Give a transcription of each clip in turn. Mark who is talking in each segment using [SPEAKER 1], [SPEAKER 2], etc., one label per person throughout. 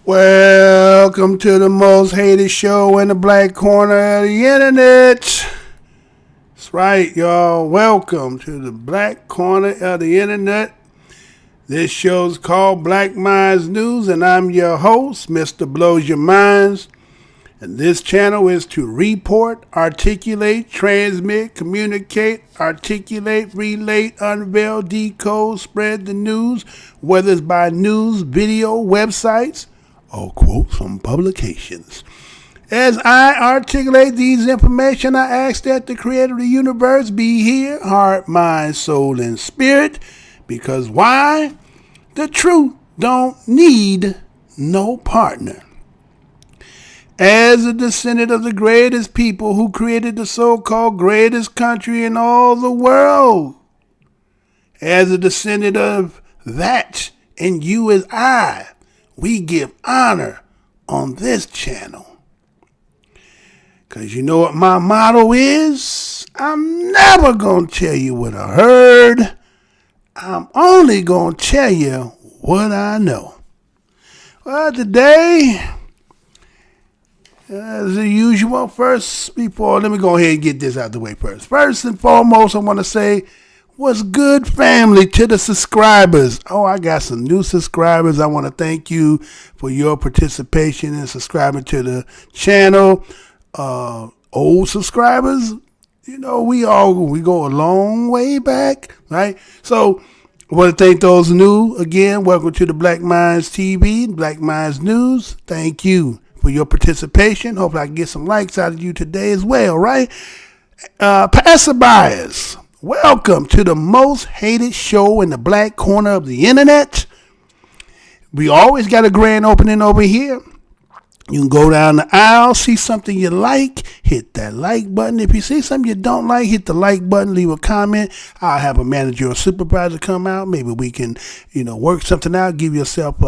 [SPEAKER 1] Welcome to the most hated show in the black corner of the internet. That's right, y'all. Welcome to the black corner of the internet. This show's called Black Minds News, and I'm your host, Mr. Blows Your Minds. And this channel is to report, articulate, transmit, communicate, articulate, relate, unveil, decode, spread the news, whether it's by news, video, websites, or quotes from publications. As I articulate these information, I ask that the creator of the universe be here, heart, mind, soul, and spirit. Because why? The truth don't need no partner. As a descendant of the greatest people who created the so-called greatest country in all the world, as a descendant of that, and you as I, we give honor on this channel. Because you know what my motto is? I'm never going to tell you what I heard. I'm only going to tell you what I know. Well, today, as usual, let me go ahead and get this out the way first. First and foremost, I want to say, what's good, family, to the subscribers? Oh, I got some new subscribers. I want to thank you for your participation in subscribing to the channel. Old subscribers, you know, we go a long way back, right? So I want to thank those new. Again, welcome to the Black Minds TV, Black Minds News. Thank you for your participation. Hopefully I can get some likes out of you today as well, right? Passerbyers, welcome to the most hated show in the black corner of the internet. We always got a grand opening over here. You can go down the aisle, see something you like, hit that like button. If you see something you don't like, hit the like button, leave a comment. I'll have a manager or supervisor come out. Maybe we can, work something out, give yourself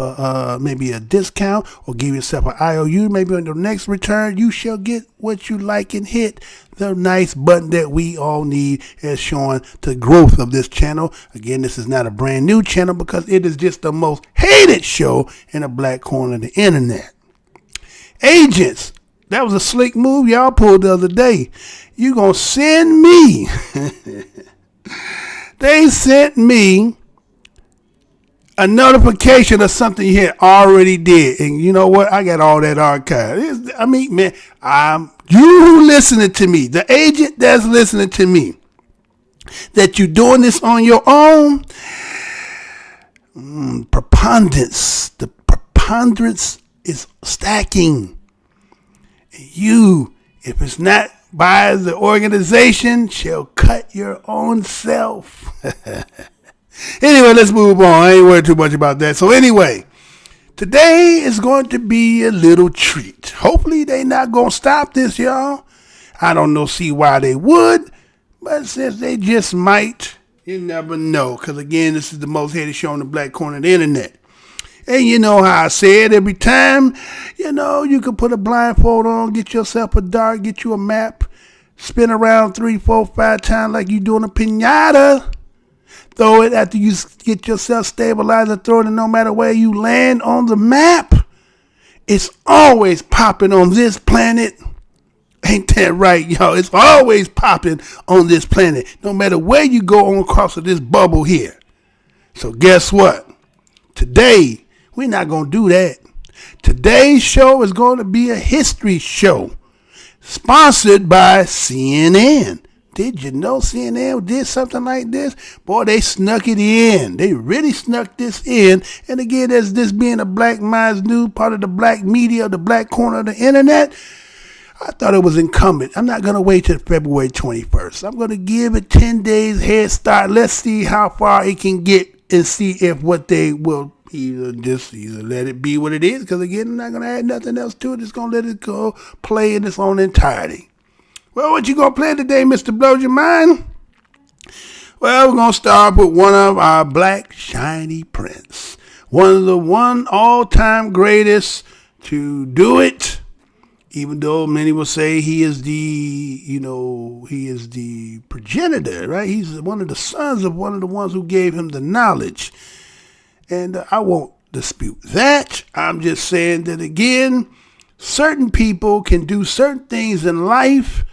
[SPEAKER 1] maybe a discount or give yourself an IOU. Maybe on the next return, you shall get what you like and hit the nice button that we all need as showing the growth of this channel. Again, this is not a brand new channel because it is just the most hated show in the black corner of the internet. Agents, that was a slick move y'all pulled the other day. You gonna send me, they sent me a notification of something you had already did. And you know what? I got all that archived. You listening to me, the agent that's listening to me, that you doing this on your own, the preponderance is stacking. You, if it's not by the organization, shall cut your own self. Anyway, let's move on. I ain't worried too much about that. So anyway, Today is going to be a little treat. Hopefully they not going to stop this, y'all. I don't see why they would, but since they just might, you never know. Because again, this is the most hated show on the black corner of the internet. And you know how I say it every time. You can put a blindfold on, get yourself a dart, get you a map, spin around 3, 4, 5 times like you doing a piñata. Throw it after you get yourself stabilized and throw it, and no matter where you land on the map, it's always popping on this planet. Ain't that right, y'all? It's always popping on this planet, no matter where you go on across of this bubble here. So guess what? Today, we're not going to do that. Today's show is going to be a history show sponsored by CNN. Did you know CNN did something like this? Boy, they snuck it in. They really snuck this in. And again, as this being a Black Minds News, part of the black media, the black corner of the internet, I thought it was incumbent. I'm not going to wait till February 21st. I'm going to give it 10 days head start. Let's see how far it can get and see if what they will either let it be what it is. Because again, I'm not going to add nothing else to it. It's going to let it go play in its own entirety. Well, what you going to play today, Mr. Blows Your Mind? Well, we're going to start with one of our black shiny prince. One of the all-time greatest to do it. Even though many will say he is the progenitor, right? He's one of the sons of one of the ones who gave him the knowledge. And I won't dispute that. I'm just saying that, again, certain people can do certain things in life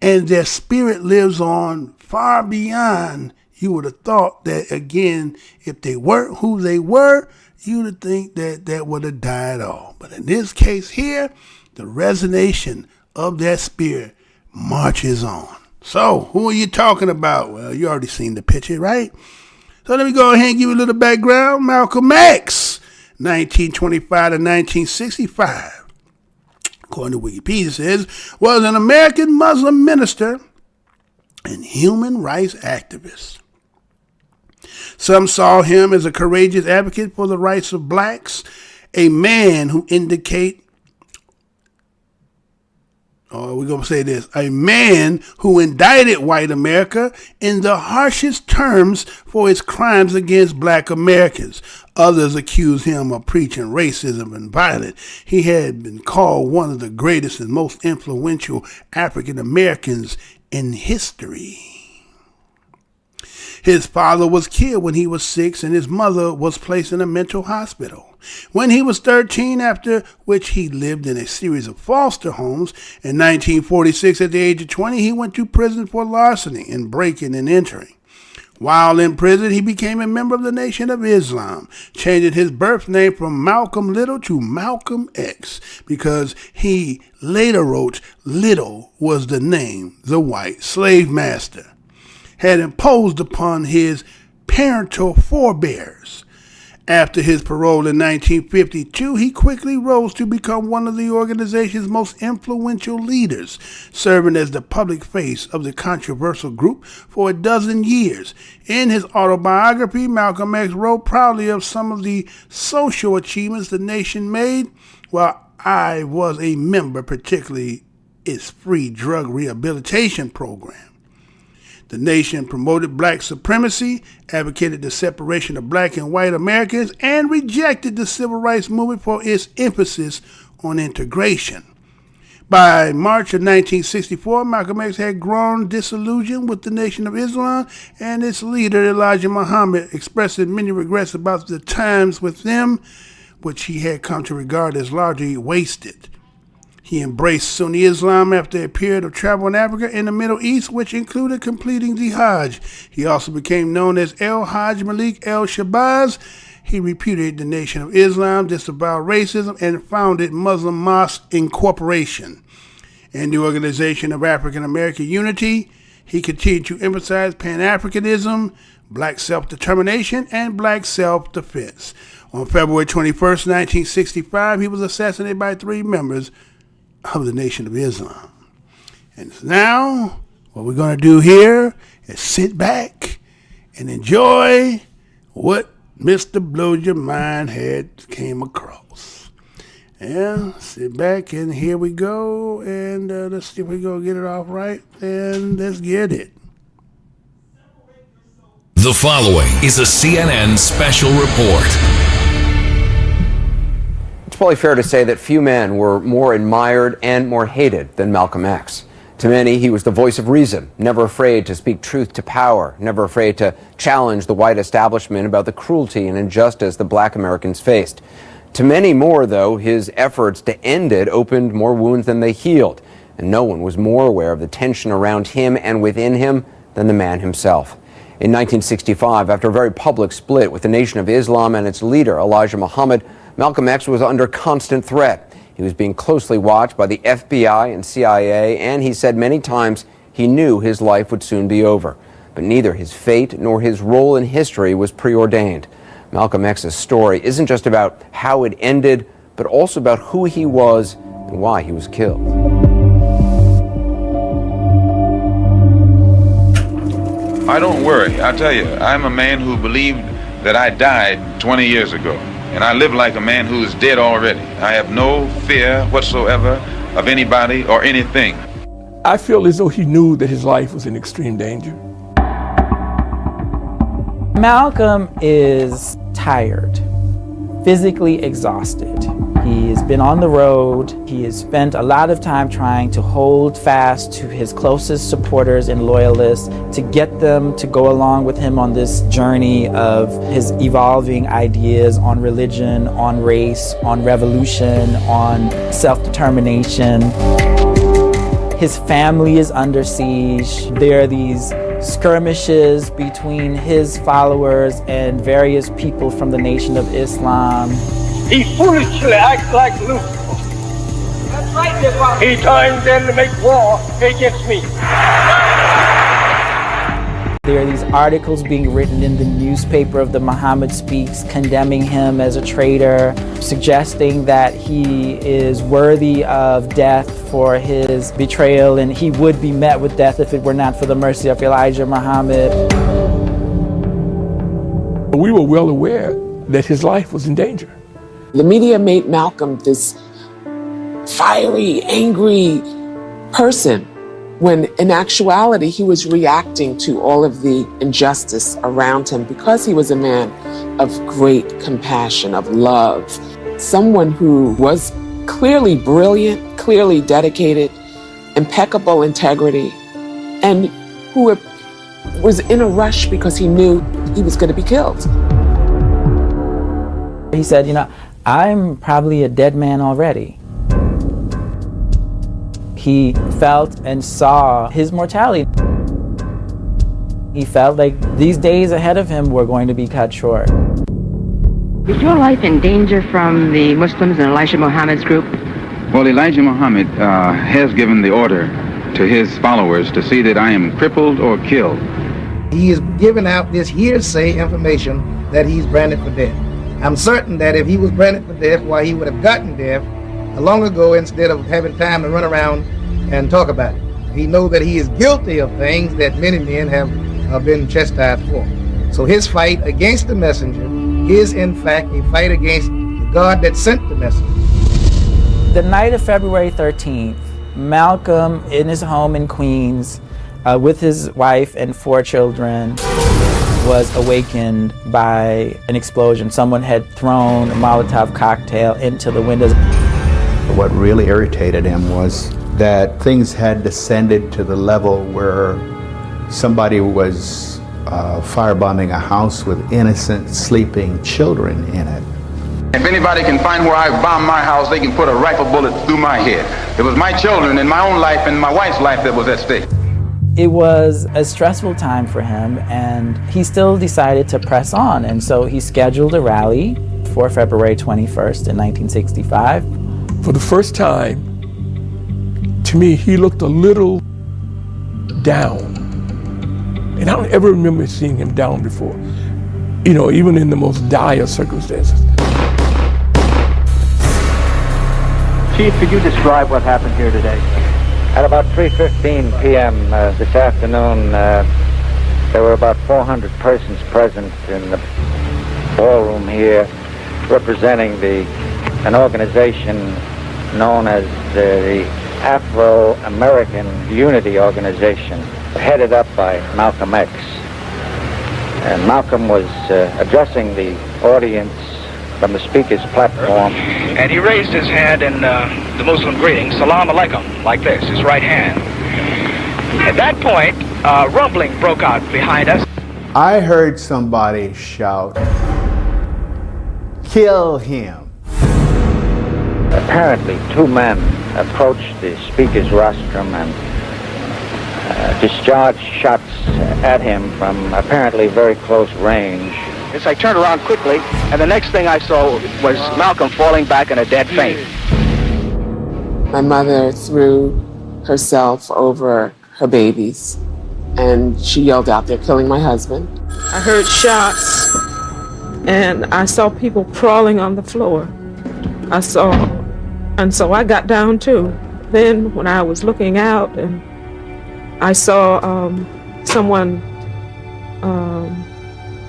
[SPEAKER 1] and their spirit lives on far beyond. You would have thought that, again, if they weren't who they were, you would think that would have died off. But in this case here, the resonation of that spirit marches on. So, who are you talking about? Well, you already seen the picture, right? So let me go ahead and give you a little background. Malcolm X, 1925 to 1965. According to Wikipedia, says, was an American Muslim minister and human rights activist. Some saw him as a courageous advocate for the rights of blacks, a man who a man who indicted white America in the harshest terms for his crimes against black Americans. Others accused him of preaching racism and violence. He had been called one of the greatest and most influential African Americans in history. His father was killed when he was 6, and his mother was placed in a mental hospital. When he was 13, after which he lived in a series of foster homes, in 1946, at the age of 20, he went to prison for larceny and breaking and entering. While in prison, he became a member of the Nation of Islam, changing his birth name from Malcolm Little to Malcolm X, because he later wrote Little was the name the white slave master had imposed upon his parental forebears. After his parole in 1952, he quickly rose to become one of the organization's most influential leaders, serving as the public face of the controversial group for a dozen years. In his autobiography, Malcolm X wrote proudly of some of the social achievements the nation made while I was a member, particularly its free drug rehabilitation program. The nation promoted black supremacy, advocated the separation of black and white Americans, and rejected the civil rights movement for its emphasis on integration. By March of 1964, Malcolm X had grown disillusioned with the Nation of Islam, and its leader, Elijah Muhammad, expressing many regrets about the times with them, which he had come to regard as largely wasted. He embraced Sunni Islam after a period of travel in Africa and the Middle East, which included completing the Hajj. He also became known as El Hajj Malik El Shabazz. He repudiated the Nation of Islam, disavowed racism, and founded Muslim Mosque Incorporation. In the Organization of African American Unity, he continued to emphasize Pan-Africanism, black self-determination, and black self-defense. On February 21st, 1965, he was assassinated by 3 members of the Nation of Islam. And now, what we're going to do here is sit back and enjoy what Mr. Blow Your Mind had came across. And sit back and here we go. And let's see if we go get it off right. And let's get it.
[SPEAKER 2] The following is a CNN special report.
[SPEAKER 3] It's probably fair to say that few men were more admired and more hated than Malcolm X. To many, he was the voice of reason, never afraid to speak truth to power, never afraid to challenge the white establishment about the cruelty and injustice that black Americans faced. To many more, though, his efforts to end it opened more wounds than they healed, and no one was more aware of the tension around him and within him than the man himself. In 1965, after a very public split with the Nation of Islam and its leader, Elijah Muhammad, Malcolm X was under constant threat. He was being closely watched by the FBI and CIA, and he said many times he knew his life would soon be over. But neither his fate nor his role in history was preordained. Malcolm X's story isn't just about how it ended, but also about who he was and why he was killed.
[SPEAKER 4] I don't worry. I tell you, I'm a man who believed that I died 20 years ago. And I live like a man who is dead already. I have no fear whatsoever of anybody or anything.
[SPEAKER 5] I feel as though he knew that his life was in extreme danger.
[SPEAKER 6] Malcolm is tired, physically exhausted. He has been on the road. He has spent a lot of time trying to hold fast to his closest supporters and loyalists, to get them to go along with him on this journey of his evolving ideas on religion, on race, on revolution, on self-determination. His family is under siege. There are these skirmishes between his followers and various people from the Nation of Islam.
[SPEAKER 7] He foolishly acts like Lucifer. That's right, he turns in to make war against me.
[SPEAKER 6] There are these articles being written in the newspaper of the Muhammad Speaks, condemning him as a traitor, suggesting that he is worthy of death for his betrayal, and he would be met with death if it were not for the mercy of Elijah Muhammad.
[SPEAKER 5] We were well aware that his life was in danger.
[SPEAKER 8] The media made Malcolm this fiery, angry person, when in actuality he was reacting to all of the injustice around him because he was a man of great compassion, of love, someone who was clearly brilliant, clearly dedicated, impeccable integrity, and who was in a rush because he knew he was going to be killed.
[SPEAKER 6] He said, I'm probably a dead man already. He felt and saw his mortality. He felt like these days ahead of him were going to be cut short.
[SPEAKER 9] Is your life in danger from the Muslims and Elijah Muhammad's group?
[SPEAKER 4] Well, Elijah Muhammad has given the order to his followers to see that I am crippled or killed.
[SPEAKER 10] He is giving out this hearsay information that he's branded for death. I'm certain that if he was branded for death, why he would have gotten death long ago instead of having time to run around and talk about it. He knows that he is guilty of things that many men have been chastised for. So his fight against the messenger is in fact a fight against the God that sent the messenger.
[SPEAKER 6] The night of February 13th, Malcolm in his home in Queens with his wife and 4 children was awakened by an explosion. Someone had thrown a Molotov cocktail into the windows.
[SPEAKER 11] What really irritated him was that things had descended to the level where somebody was firebombing a house with innocent sleeping children in it.
[SPEAKER 4] If anybody can find where I bombed my house, they can put a rifle bullet through my head. It was my children and my own life and my wife's life that was at stake.
[SPEAKER 6] It was a stressful time for him, and he still decided to press on. And so he scheduled a rally for February 21st in 1965.
[SPEAKER 5] For the first time, to me, he looked a little down. And I don't ever remember seeing him down before, even in the most dire circumstances.
[SPEAKER 7] Chief, could you describe what happened here today?
[SPEAKER 12] At about 3:15 p.m. This afternoon, there were about 400 persons present in the ballroom here, representing an organization known as the Afro-American Unity Organization, headed up by Malcolm X. And Malcolm was addressing the audience from the speaker's platform.
[SPEAKER 13] And he raised his hand in the Muslim greeting, Salam Alaikum, like this, his right hand. At that point, rumbling broke out behind us.
[SPEAKER 11] I heard somebody shout, "Kill him."
[SPEAKER 12] Apparently, two men approached the speaker's rostrum and discharged shots at him from apparently very close range.
[SPEAKER 13] As I turned around quickly, and the next thing I saw was Malcolm falling back in a dead faint.
[SPEAKER 8] My mother threw herself over her babies, and she yelled out, "They're killing my husband."
[SPEAKER 14] I heard shots, and I saw people crawling on the floor. And so I got down too. Then when I was looking out and I saw someone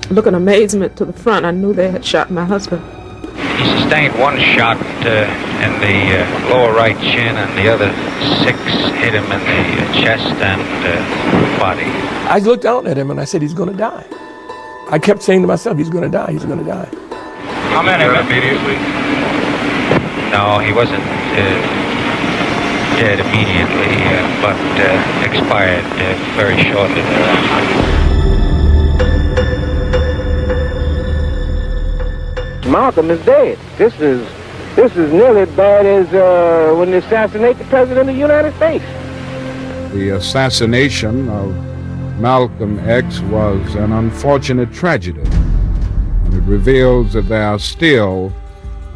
[SPEAKER 14] look in amazement to the front, I knew they had shot my husband.
[SPEAKER 15] He sustained one shot in the lower right chin, and the other 6 hit him in the chest and body.
[SPEAKER 5] I looked out at him and I said, he's going to die. I kept saying to myself, he's going to die, he's going to die.
[SPEAKER 15] How many immediately? No, he wasn't dead immediately, but expired very shortly thereafter.
[SPEAKER 7] Malcolm is dead. This is nearly as bad as when they assassinate the President of the United States.
[SPEAKER 16] The assassination of Malcolm X was an unfortunate tragedy. And it reveals that there are still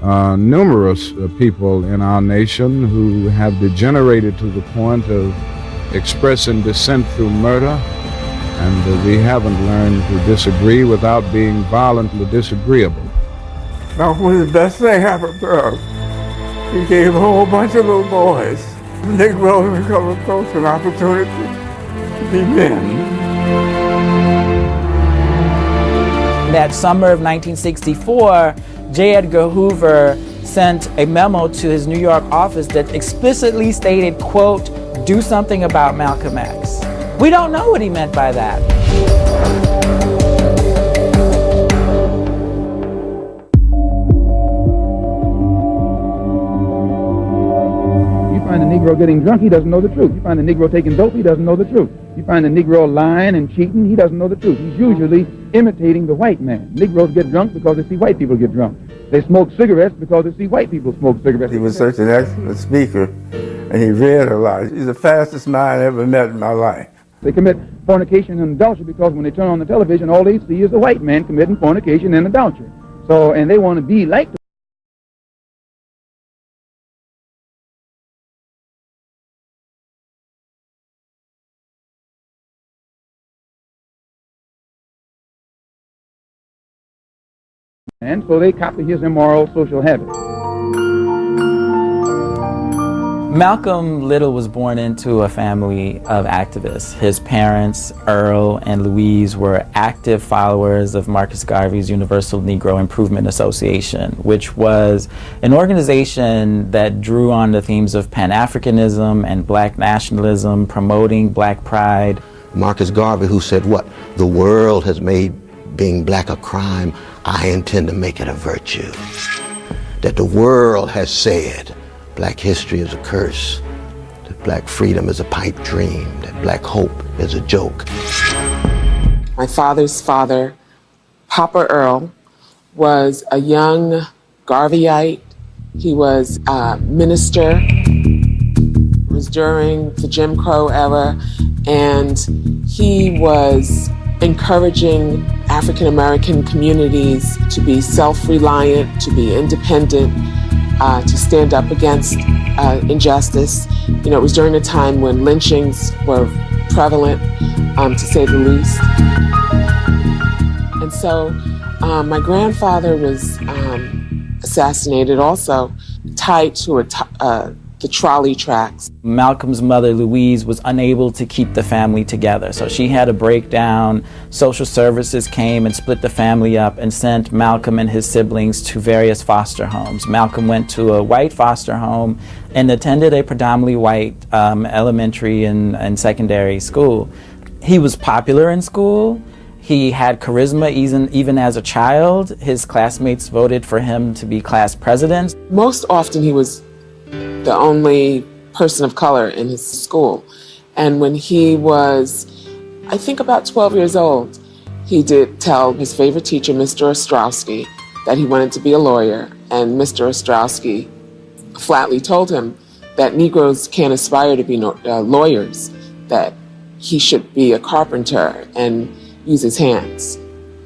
[SPEAKER 16] numerous people in our nation who have degenerated to the point of expressing dissent through murder, and we haven't learned to disagree without being violently disagreeable.
[SPEAKER 17] Malcolm was the best thing happened to us. He gave a whole bunch of little boys, Negroes and colored folks, an opportunity to be men.
[SPEAKER 6] That summer of 1964, J. Edgar Hoover sent a memo to his New York office that explicitly stated, quote, "Do something about Malcolm X." We don't know what he meant by that.
[SPEAKER 18] You find a Negro getting drunk, he doesn't know the truth. You find a Negro taking dope, he doesn't know the truth. You find a Negro lying and cheating, he doesn't know the truth. He's usually imitating the white man. Negroes get drunk because they see white people get drunk. They smoke cigarettes because they see white people smoke cigarettes.
[SPEAKER 17] He was such an excellent speaker, and he read a lot. He's the fastest mind I ever met in my life.
[SPEAKER 18] They commit fornication and adultery because when they turn on the television, all they see is a white man committing fornication and adultery. So, and they want to be like the and so they copy his immoral social habits.
[SPEAKER 6] Malcolm Little was born into a family of activists. His parents, Earl and Louise, were active followers of Marcus Garvey's Universal Negro Improvement Association, which was an organization that drew on the themes of Pan-Africanism and black nationalism, promoting black pride.
[SPEAKER 19] Marcus Garvey, who said what? The world has made being black a crime. I intend to make it a virtue. That the world has said black history is a curse, that black freedom is a pipe dream, that black hope is a joke.
[SPEAKER 8] My father's father, Papa Earl, was a young Garveyite. He was a minister. It was during the Jim Crow era, and he was encouraging African American communities to be self-reliant, to be independent, to stand up against injustice. You know, it was during a time when lynchings were prevalent, to say the least. And so my grandfather was assassinated also, tied to a the trolley tracks.
[SPEAKER 6] Malcolm's mother, Louise, was unable to keep the family together. So she had a breakdown. Social services came and split the family up and sent Malcolm and his siblings to various foster homes. Malcolm went to a white foster home and attended a predominantly white elementary and secondary school. He was popular in school. He had charisma even as a child. His classmates voted for him to be class president.
[SPEAKER 8] Most often he was the only person of color in his school. And when he was, I think, about 12 years old, he did tell his favorite teacher, Mr. Ostrowski, that he wanted to be a lawyer. And Mr. Ostrowski flatly told him that Negroes can't aspire to be lawyers, that he should be a carpenter and use his hands.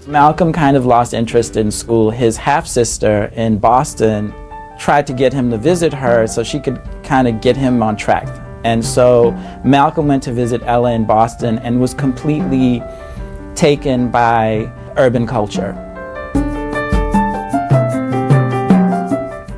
[SPEAKER 6] Malcolm kind of lost interest in school. His half-sister in Boston tried to get him to visit her so she could kind of get him on track. And so Malcolm went to visit Ella in Boston and was completely taken by urban culture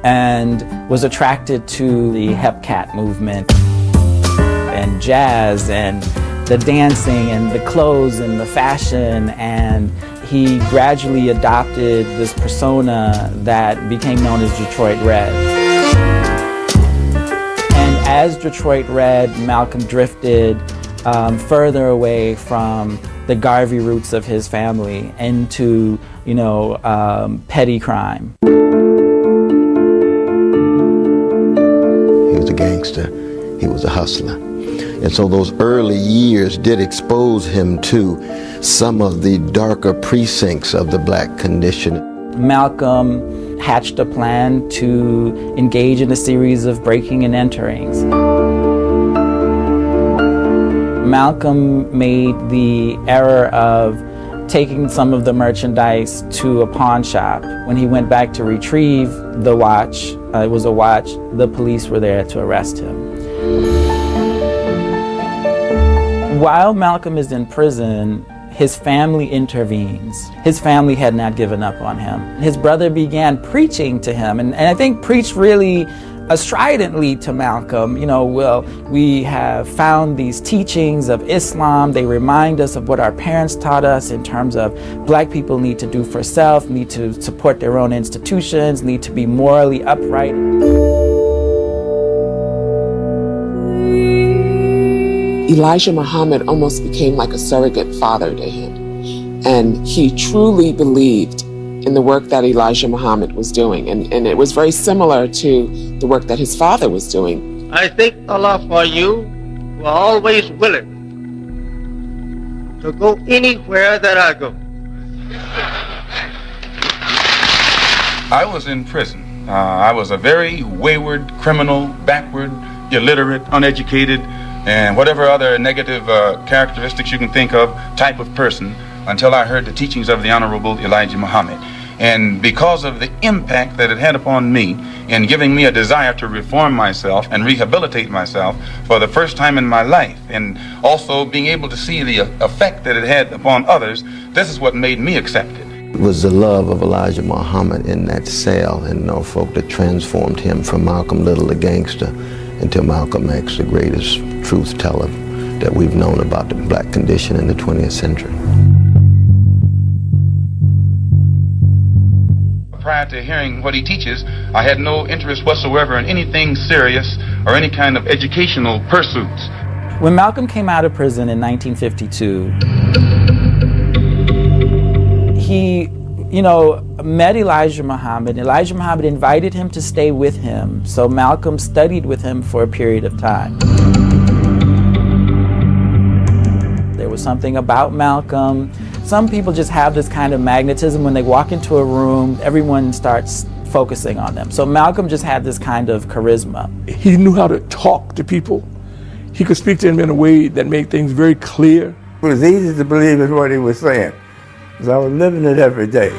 [SPEAKER 6] and was attracted to the hep cat movement and jazz and the dancing and the clothes and the fashion, and he gradually adopted this persona that became known as Detroit Red. And as Detroit Red, Malcolm drifted further away from the Garvey roots of his family into, petty crime.
[SPEAKER 19] He was a gangster. He was a hustler. And so those early years did expose him to some of the darker precincts of the black condition.
[SPEAKER 6] Malcolm hatched a plan to engage in a series of breaking and enterings. Malcolm made the error of taking some of the merchandise to a pawn shop. When he went back to retrieve the watch, it was a watch, the police were there to arrest him. While Malcolm is in prison, his family intervenes. His family had not given up on him. His brother began preaching to him, and I think preached really stridently to Malcolm. We have found these teachings of Islam. They remind us of what our parents taught us in terms of black people need to do for self, need to support their own institutions, need to be morally upright.
[SPEAKER 8] Elijah Muhammad almost became like a surrogate father to him. And he truly believed in the work that Elijah Muhammad was doing. And it was very similar to the work that his father was doing.
[SPEAKER 20] I thank Allah for you who are always willing to go anywhere that I go.
[SPEAKER 4] I was in prison. I was a very wayward, criminal, backward, illiterate, uneducated, and whatever other negative characteristics you can think of type of person until I heard the teachings of the Honorable Elijah Muhammad. And because of the impact that it had upon me in giving me a desire to reform myself and rehabilitate myself for the first time in my life, and also being able to see the effect that it had upon others, this is what made me accept it.
[SPEAKER 19] It was the love of Elijah Muhammad in that cell in Norfolk that transformed him from Malcolm Little, the gangster, into Malcolm X, the greatest truth teller that we've known about the black condition in the 20th century.
[SPEAKER 4] Prior to hearing what he teaches, I had no interest whatsoever in anything serious or any kind of educational pursuits.
[SPEAKER 6] When Malcolm came out of prison in 1952, he met Elijah Muhammad. Elijah Muhammad invited him to stay with him, so Malcolm studied with him for a period of time. There was something about Malcolm. Some people just have this kind of magnetism. When they walk into a room, everyone starts focusing on them. So Malcolm just had this kind of charisma.
[SPEAKER 5] He knew how to talk to people. He could speak to them in a way that made things very clear.
[SPEAKER 17] It was easy to believe in what he was saying, because I was living it every day.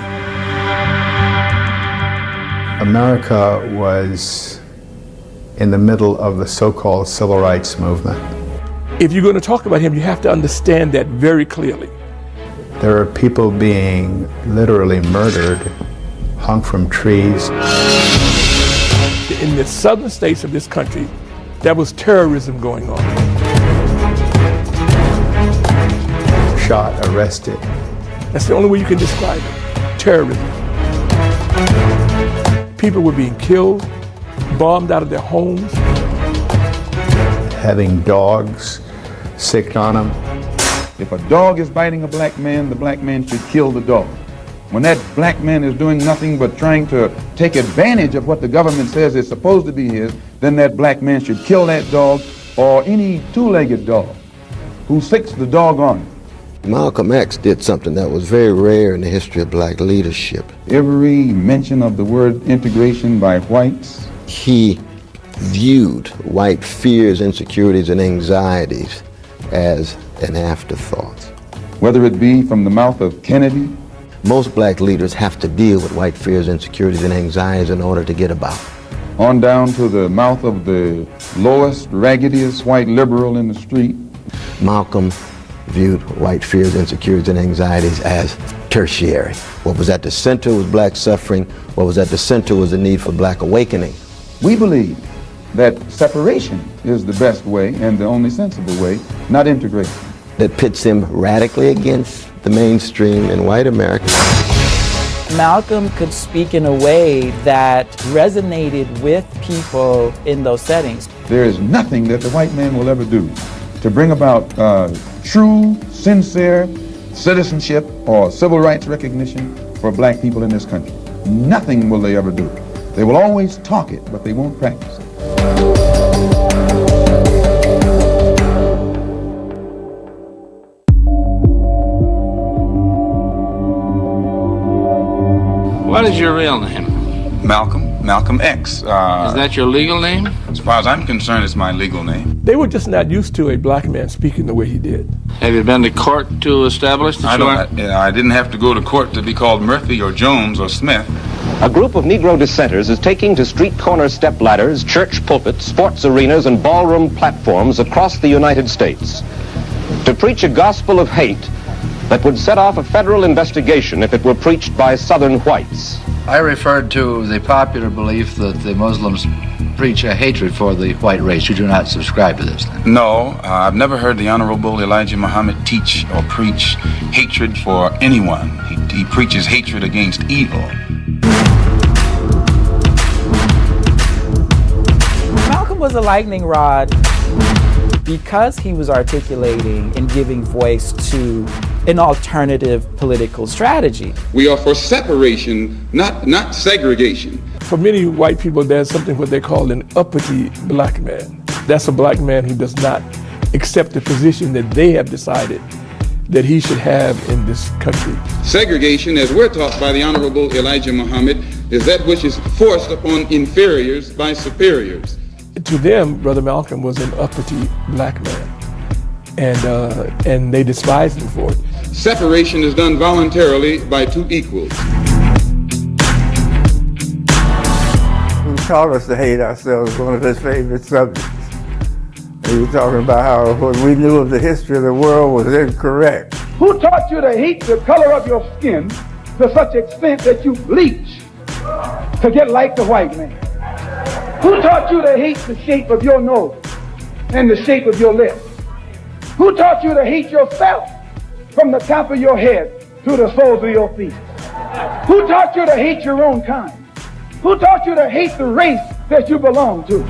[SPEAKER 11] America was in the middle of the so-called civil rights movement.
[SPEAKER 5] If you're going to talk about him, you have to understand that very clearly.
[SPEAKER 11] There are people being literally murdered, hung from trees.
[SPEAKER 5] In the southern states of this country, There was terrorism going on.
[SPEAKER 11] Shot, arrested.
[SPEAKER 5] That's the only way you can describe it. Terrorism. People were being killed, bombed out of their homes.
[SPEAKER 11] Having dogs sicked on them.
[SPEAKER 16] If a dog is biting a black man, the black man should kill the dog. When that black man is doing nothing but trying to take advantage of what the government says is supposed to be his, then that black man should kill that dog or any two-legged dog who sicks the dog on him.
[SPEAKER 19] Malcolm X did something that was very rare in the history of black leadership.
[SPEAKER 16] Every mention of the word integration by whites.
[SPEAKER 19] He viewed white fears, insecurities, and anxieties as an afterthought.
[SPEAKER 16] Whether it be from the mouth of Kennedy.
[SPEAKER 19] Most black leaders have to deal with white fears, insecurities, and anxieties in order to get about.
[SPEAKER 16] On down to the mouth of the lowest, raggediest white liberal in the street.
[SPEAKER 19] Malcolm viewed white fears, insecurities, and anxieties as tertiary. What was at the center was black suffering. What was at the center was the need for black awakening.
[SPEAKER 16] We believe that separation is the best way and the only sensible way, not integration.
[SPEAKER 19] That pits him radically against the mainstream in white America.
[SPEAKER 6] Malcolm could speak in a way that resonated with people in those settings.
[SPEAKER 16] There is nothing that the white man will ever do to bring about true, sincere citizenship or civil rights recognition for black people in this country. Nothing will they ever do. They will always talk it, but they won't practice it.
[SPEAKER 21] What is your real name?
[SPEAKER 4] Malcolm X.
[SPEAKER 21] Is that your legal name?
[SPEAKER 4] As far as I'm concerned, it's my legal name.
[SPEAKER 5] They were just not used to a black man speaking the way he did.
[SPEAKER 21] Have you been to court to establish that
[SPEAKER 4] I didn't have to go to court to be called Murphy or Jones or Smith.
[SPEAKER 22] A group of Negro dissenters is taking to street corner step ladders, church pulpits, sports arenas, and ballroom platforms across the United States to preach a gospel of hate that would set off a federal investigation if it were preached by Southern whites.
[SPEAKER 23] I referred to the popular belief that the Muslims preach a hatred for the white race. You do not subscribe to this, then?
[SPEAKER 4] No, I've never heard the Honorable Elijah Muhammad teach or preach hatred for anyone. He preaches hatred against evil.
[SPEAKER 6] Malcolm was a lightning rod because he was articulating and giving voice to an alternative political strategy.
[SPEAKER 4] We are for separation, not segregation.
[SPEAKER 5] For many white people, there's something what they call an uppity black man. That's a black man who does not accept the position that they have decided that he should have in this country.
[SPEAKER 4] Segregation, as we're taught by the Honorable Elijah Muhammad, is that which is forced upon inferiors by superiors.
[SPEAKER 5] To them, Brother Malcolm was an uppity black man, and they despised him for it.
[SPEAKER 4] Separation is done voluntarily by two equals.
[SPEAKER 17] He taught us to hate ourselves, one of his favorite subjects. He was talking about how what we knew of the history of the world was incorrect.
[SPEAKER 7] Who taught you to hate the color of your skin to such extent that you bleach to get like the white man? Who taught you to hate the shape of your nose and the shape of your lips? Who taught you to hate yourself from the top of your head to the soles of your feet? Who taught you to hate your own kind? Who taught you to hate the race that you belong to?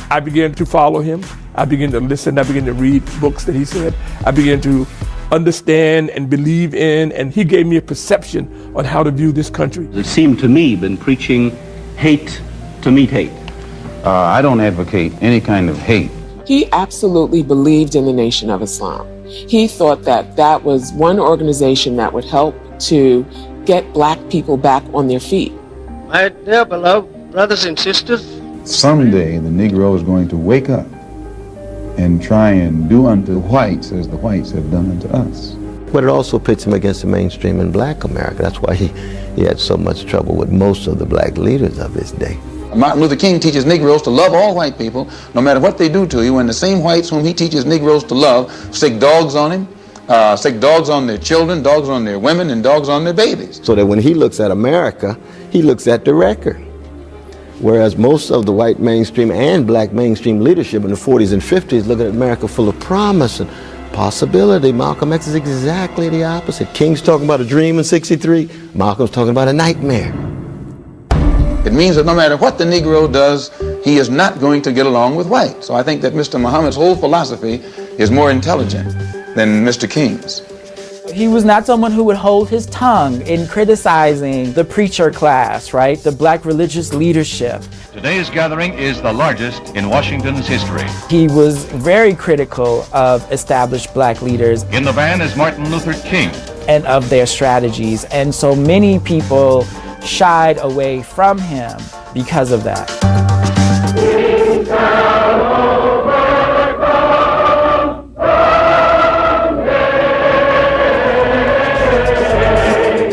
[SPEAKER 5] I began to follow him. I began to listen. I began to read books that he said. I began to understand and believe in, and he gave me a perception on how to view this country.
[SPEAKER 24] It seemed to me been preaching hate to meet hate.
[SPEAKER 16] I don't advocate any kind of hate.
[SPEAKER 8] He absolutely believed in the Nation of Islam. He thought that that was one organization that would help to get black people back on their feet.
[SPEAKER 20] My dear beloved brothers and sisters,
[SPEAKER 16] Someday the Negro is going to wake up and try and do unto whites as the whites have done unto us.
[SPEAKER 19] But it also pits him against the mainstream in black America. That's why he had so much trouble with most of the black leaders of his day.
[SPEAKER 4] Martin Luther King teaches Negroes to love all white people, no matter what they do to you, and the same whites whom he teaches Negroes to love stick dogs on him, stick dogs on their children, dogs on their women, and dogs on their babies.
[SPEAKER 19] So that when he looks at America, he looks at the record. Whereas most of the white mainstream and black mainstream leadership in the 40s and 50s looking at America full of promise and possibility, Malcolm X is exactly the opposite. King's talking about a dream in '63, Malcolm's talking about a nightmare.
[SPEAKER 4] It means that no matter what the Negro does, he is not going to get along with white. So I think that Mr. Muhammad's whole philosophy is more intelligent than Mr. King's.
[SPEAKER 6] He was not someone who would hold his tongue in criticizing the preacher class, right? The black religious leadership.
[SPEAKER 1] Today's gathering is the largest in Washington's history.
[SPEAKER 6] He was very critical of established black leaders.
[SPEAKER 1] In the van is Martin Luther King.
[SPEAKER 6] And of their strategies. And so many people shied away from him because of that.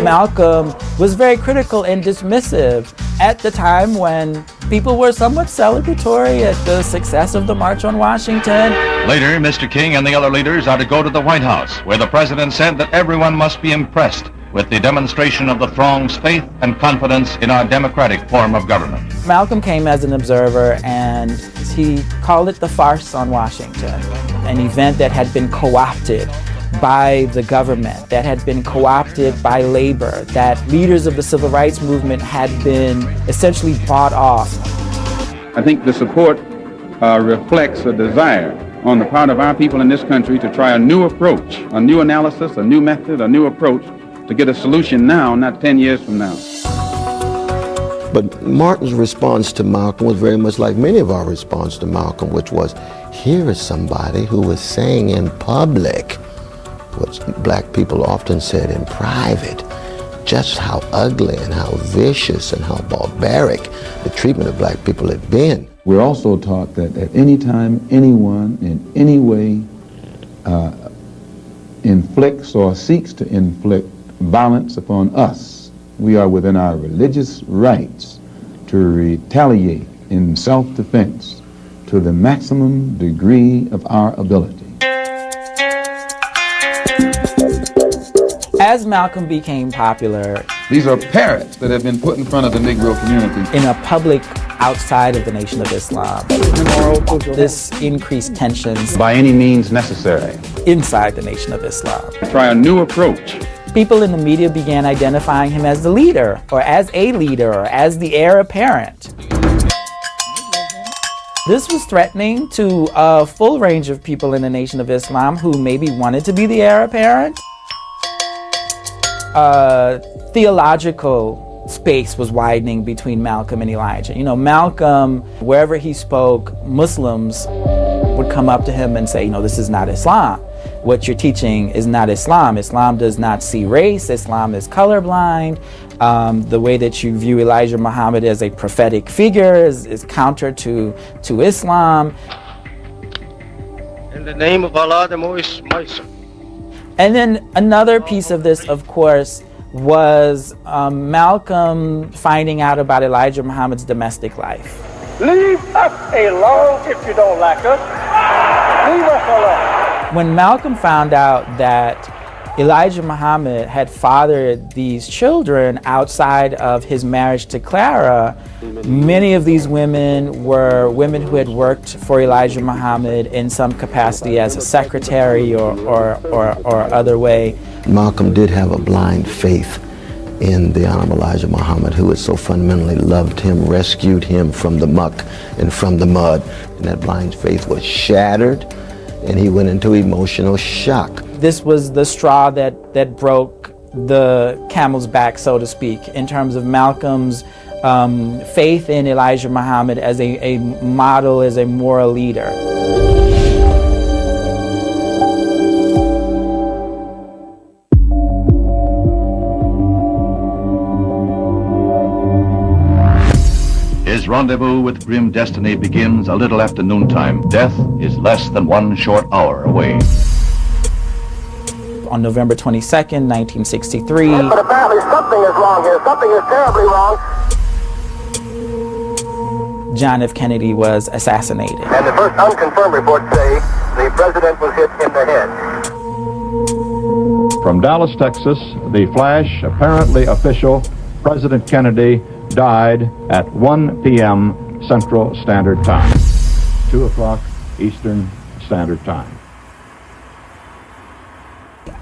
[SPEAKER 6] Malcolm was very critical and dismissive at the time when people were somewhat celebratory at the success of the March on Washington.
[SPEAKER 1] Later, Mr. King and the other leaders are to go to the White House, where the president said that everyone must be impressed with the demonstration of the throng's faith and confidence in our democratic form of government.
[SPEAKER 6] Malcolm came as an observer, and he called it the farce on Washington, an event that had been co-opted by the government, that had been co-opted by labor, that leaders of the civil rights movement had been essentially bought off.
[SPEAKER 2] I think the support reflects a desire on the part of our people in this country to try a new approach, a new analysis, a new method, a new approach to get a solution now, not 10 years from now.
[SPEAKER 19] But Martin's response to Malcolm was very much like many of our response to Malcolm, which was, here is somebody who was saying in public what black people often said in private, just how ugly and how vicious and how barbaric the treatment of black people had been.
[SPEAKER 18] We're also taught that at any time anyone in any way inflicts or seeks to inflict violence upon us, we are within our religious rights to retaliate in self-defense to the maximum degree of our ability.
[SPEAKER 6] As Malcolm became popular,
[SPEAKER 2] these are parrots that have been put in front of the Negro community.
[SPEAKER 6] In a public outside of the Nation of Islam, this increased tensions
[SPEAKER 2] By any means necessary.
[SPEAKER 6] inside the Nation of Islam.
[SPEAKER 2] Try a new approach.
[SPEAKER 6] People in the media began identifying him as the leader, or as a leader, or as the heir apparent. This was threatening to a full range of people in the Nation of Islam who maybe wanted to be the heir apparent. Theological space was widening between Malcolm and Elijah. You know, Malcolm, wherever he spoke, Muslims would come up to him and say, you know, this is not Islam. What you're teaching is not Islam. Islam does not see race. Islam is colorblind. The way that you view Elijah Muhammad as a prophetic figure is counter to Islam.
[SPEAKER 20] In the name of Allah, the Most Mighty.
[SPEAKER 6] And then another piece of this, of course, was Malcolm finding out about Elijah Muhammad's domestic life.
[SPEAKER 20] Leave us alone if you don't like us. Leave us alone.
[SPEAKER 6] When Malcolm found out that Elijah Muhammad had fathered these children outside of his marriage to Clara, many of these women were women who had worked for Elijah Muhammad in some capacity as a secretary or other way.
[SPEAKER 19] Malcolm did have a blind faith in the Honorable Elijah Muhammad, who had so fundamentally loved him, rescued him from the muck and from the mud. And that blind faith was shattered, and he went into emotional shock.
[SPEAKER 6] This was the straw that broke the camel's back, so to speak, in terms of Malcolm's faith in Elijah Muhammad as a model, as a moral leader.
[SPEAKER 1] His rendezvous with grim destiny begins a little after noontime. Death is less than 1 short hour away.
[SPEAKER 6] On November 22nd, 1963.
[SPEAKER 20] But apparently something is wrong here. Something is terribly wrong.
[SPEAKER 6] John F. Kennedy was assassinated.
[SPEAKER 20] And the first unconfirmed reports say the president was hit in the head.
[SPEAKER 1] From Dallas, Texas, the flash, apparently official, President Kennedy
[SPEAKER 3] died at 1 p.m. Central Standard Time, 2 o'clock Eastern Standard Time.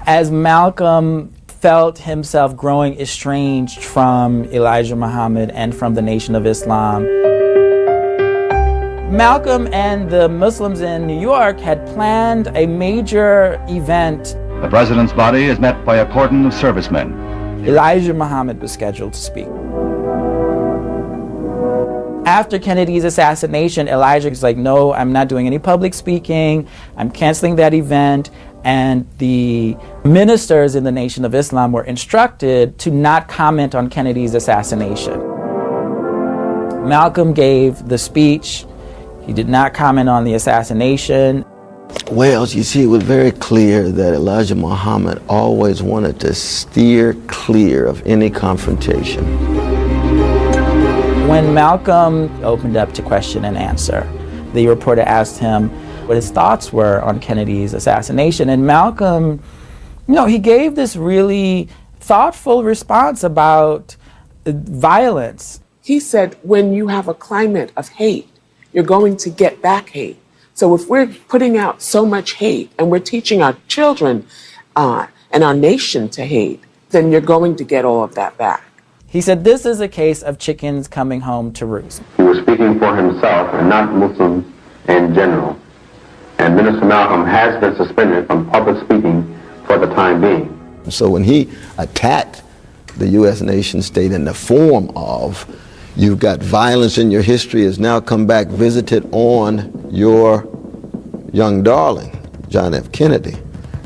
[SPEAKER 6] As Malcolm felt himself growing estranged from Elijah Muhammad and from the Nation of Islam, Malcolm and the Muslims in New York had planned a major event.
[SPEAKER 1] The president's body is met by a cordon of servicemen.
[SPEAKER 6] Elijah Muhammad was scheduled to speak. After Kennedy's assassination, Elijah was like, no, I'm not doing any public speaking. I'm canceling that event. And the ministers in the Nation of Islam were instructed to not comment on Kennedy's assassination. Malcolm gave the speech. He did not comment on the assassination.
[SPEAKER 19] Well, you see, it was very clear that Elijah Muhammad always wanted to steer clear of any confrontation.
[SPEAKER 6] When Malcolm opened up to question and answer, the reporter asked him what his thoughts were on Kennedy's assassination. And Malcolm, he gave this really thoughtful response about violence.
[SPEAKER 8] He said, when you have a climate of hate, you're going to get back hate. So if we're putting out so much hate and we're teaching our children and our nation to hate, then you're going to get all of that back.
[SPEAKER 6] He said, this is a case of chickens coming home to roost.
[SPEAKER 9] He was speaking for himself and not Muslims in general. And Minister Malcolm has been suspended from public speaking for the time being.
[SPEAKER 19] So when he attacked the U.S. nation state in the form of, you've got violence in your history has now come back visited on your young darling, John F. Kennedy,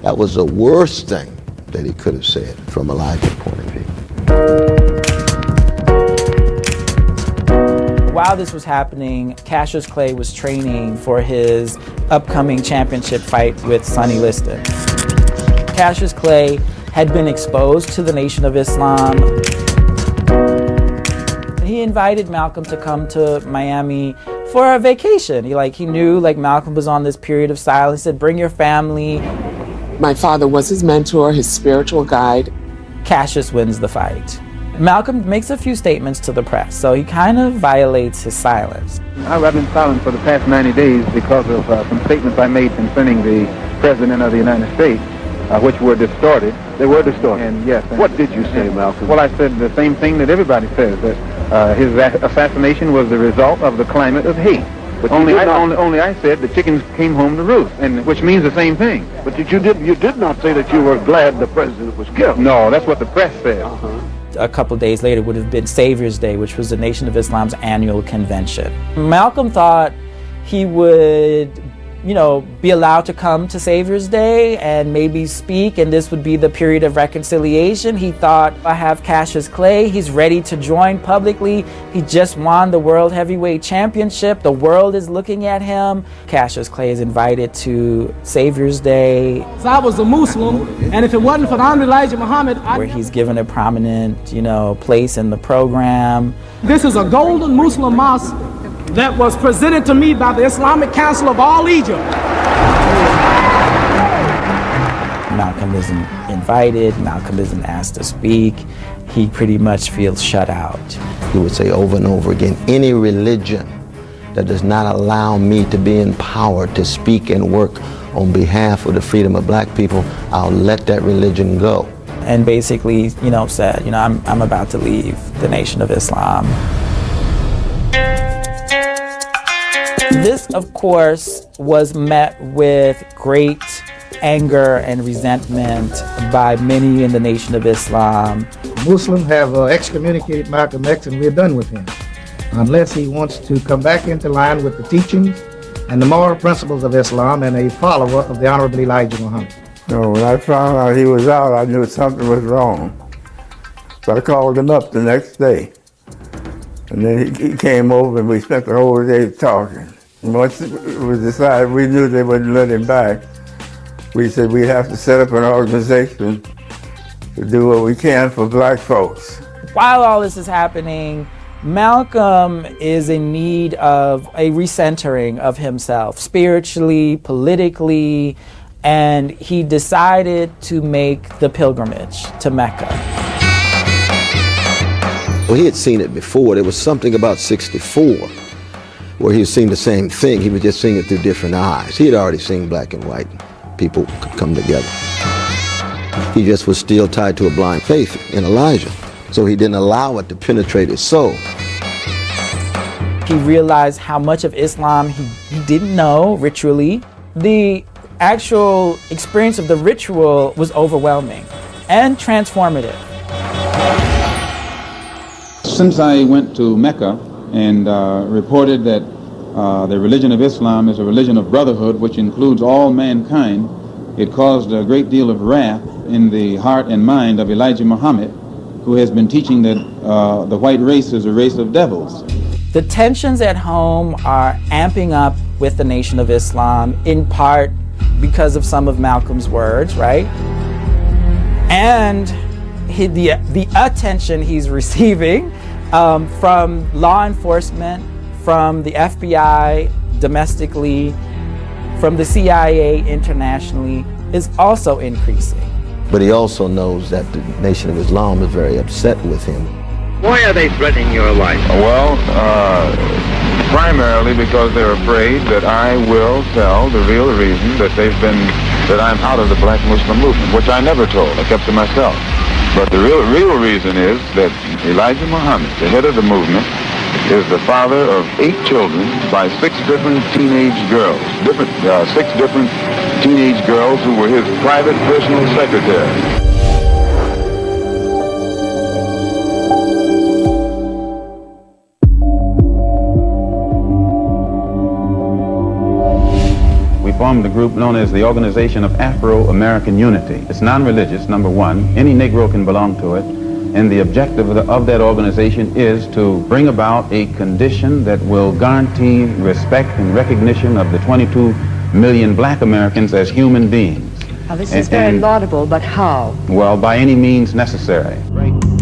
[SPEAKER 19] that was the worst thing that he could have said from Elijah's point of view.
[SPEAKER 6] While this was happening, Cassius Clay was training for his upcoming championship fight with Sonny Liston. Cassius Clay had been exposed to the Nation of Islam. He invited Malcolm to come to Miami for a vacation. He knew Malcolm was on this period of silence. He said, bring your family.
[SPEAKER 8] My father was his mentor, his spiritual guide.
[SPEAKER 6] Cassius wins the fight. Malcolm makes a few statements to the press, so he kind of violates his silence.
[SPEAKER 18] I've been silent for the past 90 days because of some statements I made concerning the President of the United States, which were distorted. They were distorted. And yes.
[SPEAKER 9] What did you say, Malcolm?
[SPEAKER 18] Well, I said the same thing that everybody says, that his assassination was the result of the climate of hate. But only I said the chickens came home to roost, and which means the same thing.
[SPEAKER 9] But you did not say that you were glad the president was killed.
[SPEAKER 18] No, that's what the press said.
[SPEAKER 6] A couple days later would have been Savior's Day, which was the Nation of Islam's annual convention. Malcolm thought he would, be allowed to come to Savior's Day and maybe speak, and this would be the period of reconciliation. He thought, I have Cassius Clay, he's ready to join publicly. He just won the World Heavyweight Championship. The world is looking at him. Cassius Clay is invited to Savior's Day.
[SPEAKER 10] So I was a Muslim, and if it wasn't for the Honorable Elijah Muhammad,
[SPEAKER 6] where he's given a prominent, place in the program.
[SPEAKER 10] This is a golden Muslim mosque that was presented to me by the Islamic Council of all Egypt.
[SPEAKER 6] Malcolm isn't invited, Malcolm isn't asked to speak. He pretty much feels shut out.
[SPEAKER 19] He would say over and over again, any religion that does not allow me to be empowered to speak and work on behalf of the freedom of black people, I'll let that religion go.
[SPEAKER 6] And basically, said, I'm about to leave the Nation of Islam. This, of course, was met with great anger and resentment by many in the Nation of Islam.
[SPEAKER 12] Muslims have excommunicated Malcolm X, and we're done with him, unless he wants to come back into line with the teachings and the moral principles of Islam and a follower of the Honorable Elijah Muhammad.
[SPEAKER 17] No, when I found out he was out, I knew something was wrong. So I called him up the next day. And then he came over and we spent the whole day talking. And once it was decided, we knew they wouldn't let him back. We said we'd have to set up an organization to do what we can for black folks.
[SPEAKER 6] While all this is happening, Malcolm is in need of a recentering of himself, spiritually, politically, and he decided to make the pilgrimage to Mecca.
[SPEAKER 19] Well, he had seen it before. There was something about 64 where he was seeing the same thing. He was just seeing it through different eyes. He had already seen black and white people come together. He just was still tied to a blind faith in Elijah, so he didn't allow it to penetrate his soul.
[SPEAKER 6] He realized how much of Islam he didn't know ritually. The actual experience of the ritual was overwhelming and transformative.
[SPEAKER 2] Since I went to Mecca and reported that the religion of Islam is a religion of brotherhood which includes all mankind, it caused a great deal of wrath in the heart and mind of Elijah Muhammad, who has been teaching that the white race is a race of devils.
[SPEAKER 6] The tensions at home are amping up with the Nation of Islam, in part because of some of Malcolm's words, right? And the attention he's receiving from law enforcement, from the FBI domestically, from the CIA internationally, is also increasing.
[SPEAKER 19] But he also knows that the Nation of Islam is very upset with him.
[SPEAKER 20] Why are they threatening your life?
[SPEAKER 4] Well, primarily because they're afraid that I will tell the real reason that that I'm out of the black Muslim movement, which I never told. I kept to myself. But the real reason is that Elijah Muhammad, the head of the movement, is the father of 8 children by 6 different teenage girls. 6 different teenage girls who were his private personal secretaries.
[SPEAKER 2] Formed a group known as the Organization of Afro-American Unity. It's non-religious, number one. Any Negro can belong to it. And the objective of that organization is to bring about a condition that will guarantee respect and recognition of the 22 million black Americans as human beings.
[SPEAKER 11] Now, this is very laudable, but how?
[SPEAKER 2] Well, by any means necessary.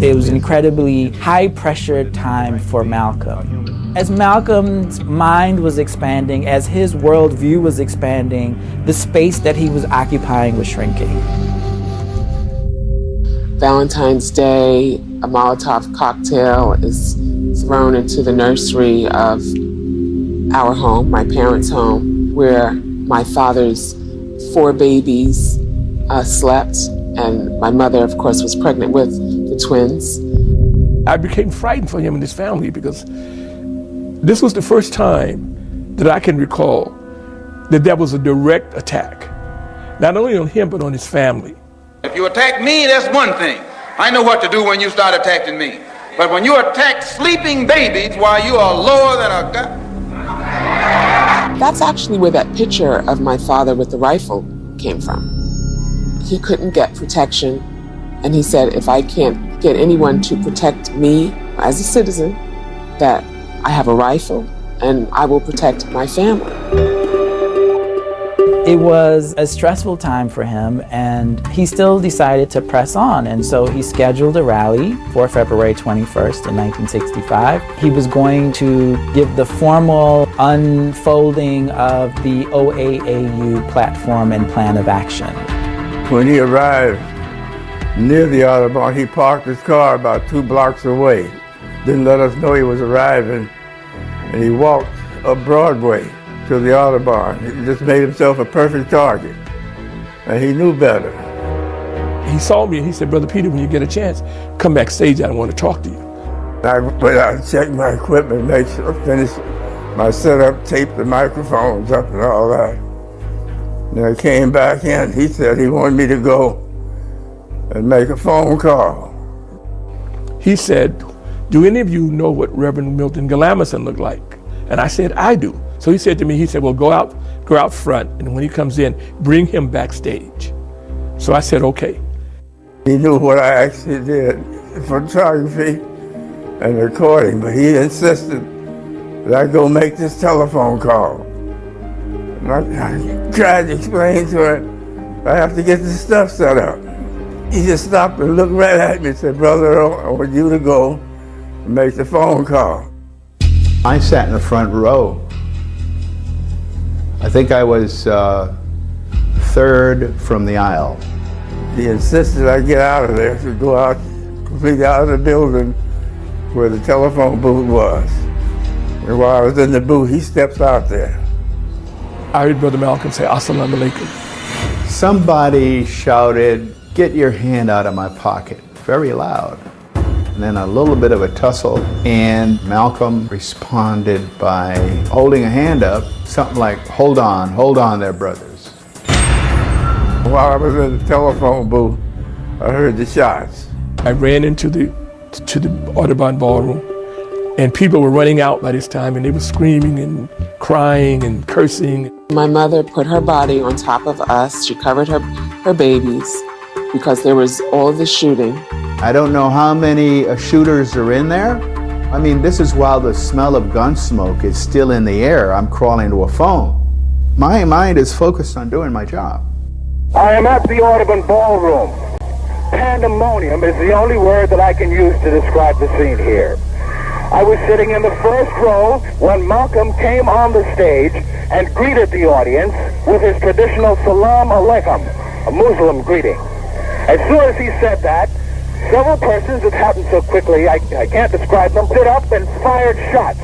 [SPEAKER 6] It was an incredibly high-pressure time for Malcolm. As Malcolm's mind was expanding, as his worldview was expanding, the space that he was occupying was shrinking.
[SPEAKER 8] Valentine's Day, a Molotov cocktail is thrown into the nursery of our home, my parents' home, where my father's 4 babies slept, and my mother, of course, was pregnant with the twins.
[SPEAKER 5] I became frightened for him and his family because this was the first time that I can recall that there was a direct attack, not only on him, but on his family.
[SPEAKER 4] If you attack me, that's one thing. I know what to do when you start attacking me. But when you attack sleeping babies while you are lower than a god.
[SPEAKER 8] That's actually where that picture of my father with the rifle came from. He couldn't get protection, and he said, if I can't get anyone to protect me as a citizen, that I have a rifle and I will protect my family.
[SPEAKER 6] It was a stressful time for him, and he still decided to press on. And so he scheduled a rally for February 21st in 1965. He was going to give the formal unfolding of the OAAU platform and plan of action.
[SPEAKER 17] When he arrived near the Audubon, he parked his car about 2 blocks away. Didn't let us know he was arriving, and he walked up Broadway to the Audubon. He just made himself a perfect target, and he knew better.
[SPEAKER 5] He saw me and he said, Brother Peter, when you get a chance, come backstage, I want to talk to you.
[SPEAKER 17] I went out and checked my equipment, make sure I finished my setup, taped the microphones up and all that. Then I came back in. He said he wanted me to go and make a phone call.
[SPEAKER 5] He said, do any of you know what Reverend Milton Galamison looked like? And I said, I do. So he said to me, he said, well, go out front, and when he comes in, bring him backstage. So I said, okay.
[SPEAKER 17] He knew what I actually did, photography and recording, but he insisted that I go make this telephone call. And I tried to explain to him, I have to get this stuff set up. He just stopped and looked right at me and said, Brother, I want you to go and make the phone call.
[SPEAKER 3] I sat in the front row. I think I was 3rd from the aisle.
[SPEAKER 17] He insisted I get out of there, to go out, completely out of the building, where the telephone booth was. And while I was in the booth, he steps out there.
[SPEAKER 5] I heard Brother Malcolm say, Assalamu alaikum.
[SPEAKER 13] Somebody shouted, "Get your hand out of my pocket," very loud. And then a little bit of a tussle, and Malcolm responded by holding a hand up, something like, hold on there, brothers.
[SPEAKER 17] While I was in the telephone booth, I heard the shots.
[SPEAKER 5] I ran into the Audubon Ballroom, and people were running out by this time, and they were screaming and crying and cursing.
[SPEAKER 8] My mother put her body on top of us. She covered her babies because there was all the shooting.
[SPEAKER 13] I don't know how many shooters are in there. I mean, this is while the smell of gun smoke is still in the air. I'm crawling to a phone. My mind is focused on doing my job.
[SPEAKER 7] I am at the Audubon Ballroom. Pandemonium is the only word that I can use to describe the scene here. I was sitting in the first row when Malcolm came on the stage and greeted the audience with his traditional Salam Alaikum, a Muslim greeting. As soon as he said that, several persons, it happened so quickly I can't describe them, stood up and fired shots.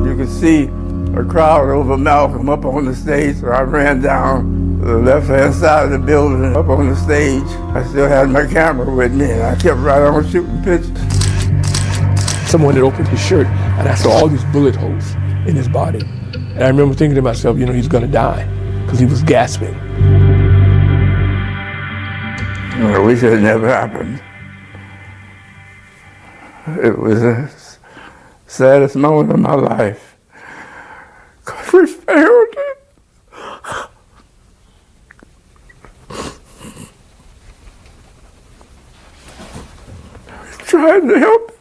[SPEAKER 17] You could see a crowd over Malcolm up on the stage, so I ran down the left-hand side of the building up on the stage. I still had my camera with me, and I kept right on shooting pictures.
[SPEAKER 5] Someone had opened his shirt, and I saw all these bullet holes in his body. And I remember thinking to myself, you know, he's gonna die, because he was gasping.
[SPEAKER 17] I wish it had never happened. It was the saddest moment of my life. Because we failed it. We tried to help.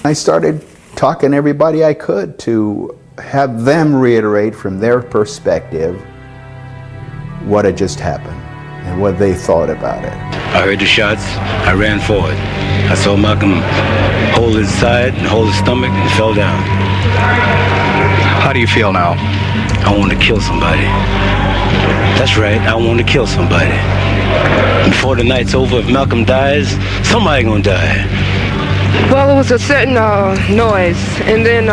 [SPEAKER 13] I started talking to everybody I could to have them reiterate from their perspective what had just happened and what they thought about it.
[SPEAKER 14] I heard the shots, I ran forward. I saw Malcolm hold his side and hold his stomach and fell down.
[SPEAKER 23] How do you feel now?
[SPEAKER 14] I want to kill somebody. That's right, I want to kill somebody. Before the night's over, if Malcolm dies, somebody gonna die.
[SPEAKER 15] Well, it was a certain noise, and then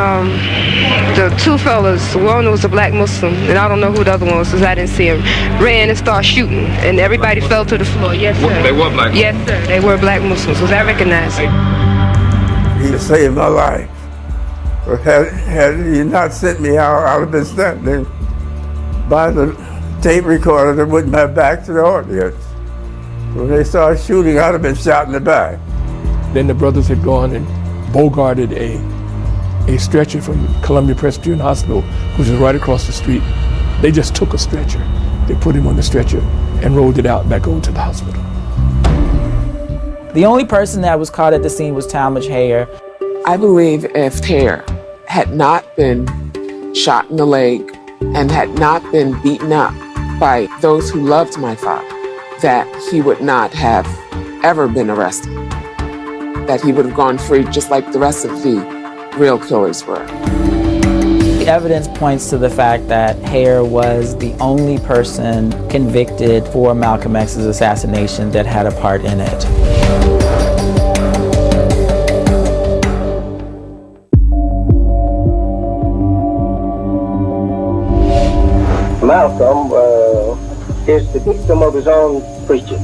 [SPEAKER 15] the two fellas, one was a black Muslim, and I don't know who the other one was because I didn't see him, ran and started shooting, and everybody fell to the floor. Yes, sir.
[SPEAKER 4] They were black Muslims?
[SPEAKER 15] Yes, sir. They were black Muslims, because I recognized him.
[SPEAKER 17] He saved my life. Had he not sent me out, I would have been standing by the tape recorder that wouldn't have back to the audience. When they started shooting, I'd have been shot in the back.
[SPEAKER 5] Then the brothers had gone and bogarted a stretcher from Columbia Presbyterian Hospital, which is right across the street. They just took a stretcher. They put him on the stretcher and rolled it out back over to the hospital.
[SPEAKER 6] The only person that was caught at the scene was Talmadge Hayer.
[SPEAKER 8] I believe if Hayer had not been shot in the leg and had not been beaten up by those who loved my father, that he would not have ever been arrested. That he would have gone free just like the rest of the real killers were.
[SPEAKER 6] The evidence points to the fact that Hayer was the only person convicted for Malcolm X's assassination that had a part in it.
[SPEAKER 20] Malcolm is the victim of his own preaching.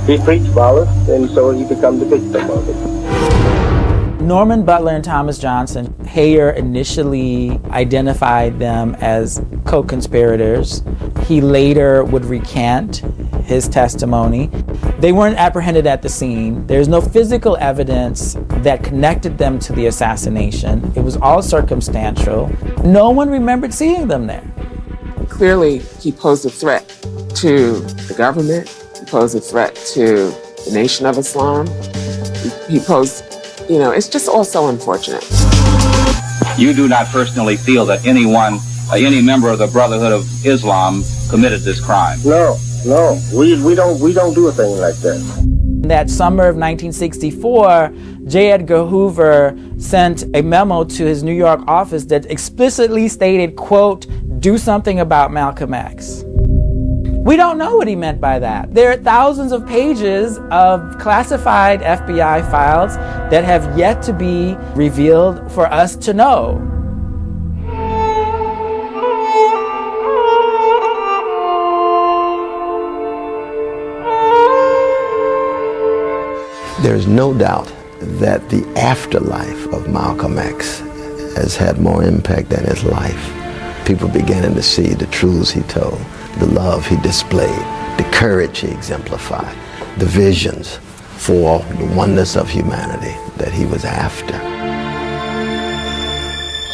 [SPEAKER 20] He preached violence, and so he becomes the victim of it.
[SPEAKER 6] Norman Butler and Thomas Johnson, Hayer initially identified them as co-conspirators. He later would recant his testimony. They weren't apprehended at the scene. There's no physical evidence that connected them to the assassination. It was all circumstantial. No one remembered seeing them there.
[SPEAKER 8] Clearly, he posed a threat to the government. He posed a threat to the Nation of Islam. He posed, it's just all so unfortunate.
[SPEAKER 21] You do not personally feel that any member of the Brotherhood of Islam committed this crime?
[SPEAKER 20] No, we don't do a thing like that.
[SPEAKER 6] That summer of 1964, J. Edgar Hoover sent a memo to his New York office that explicitly stated, quote, "Do something about Malcolm X." We don't know what he meant by that. There are thousands of pages of classified FBI files that have yet to be revealed for us to know.
[SPEAKER 19] There's no doubt that the afterlife of Malcolm X has had more impact than his life. People beginning to see the truths he told, the love he displayed, the courage he exemplified, the visions for the oneness of humanity that he was after.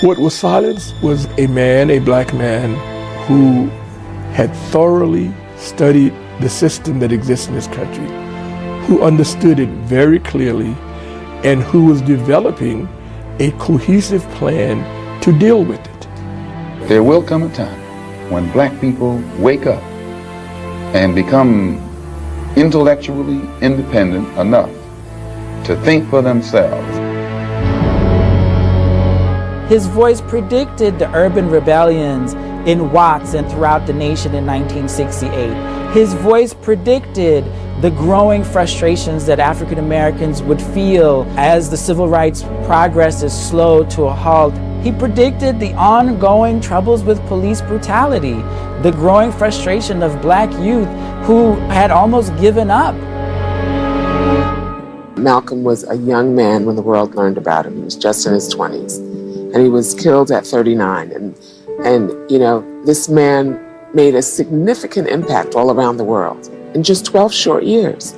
[SPEAKER 5] What was silenced was a man, a black man, who had thoroughly studied the system that exists in this country, who understood it very clearly, and who was developing a cohesive plan to deal with it.
[SPEAKER 4] There will come a time when black people wake up and become intellectually independent enough to think for themselves.
[SPEAKER 6] His voice predicted the urban rebellions in Watts and throughout the nation in 1968. His voice predicted the growing frustrations that African Americans would feel as the civil rights progress is slowed to a halt. He predicted the ongoing troubles with police brutality, the growing frustration of black youth who had almost given up.
[SPEAKER 8] Malcolm was a young man when the world learned about him. He was just in his 20s, and he was killed at 39. And you know, this man made a significant impact all around the world in just 12 short years.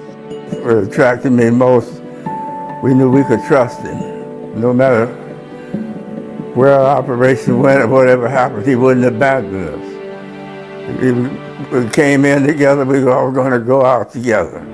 [SPEAKER 17] What attracted me most, we knew we could trust him. No matter where our operation went or whatever happened, he wouldn't abandon us. We came in together, we were all going to go out together.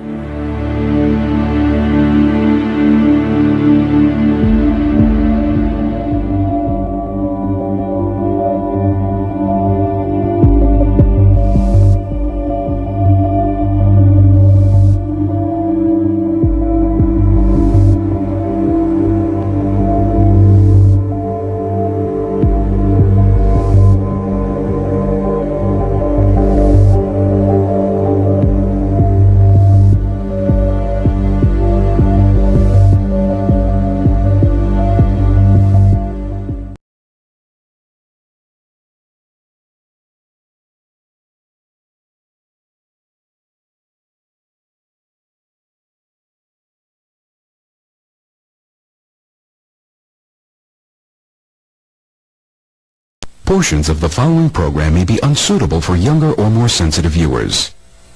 [SPEAKER 1] Portions of the following program may be unsuitable for younger or more sensitive viewers.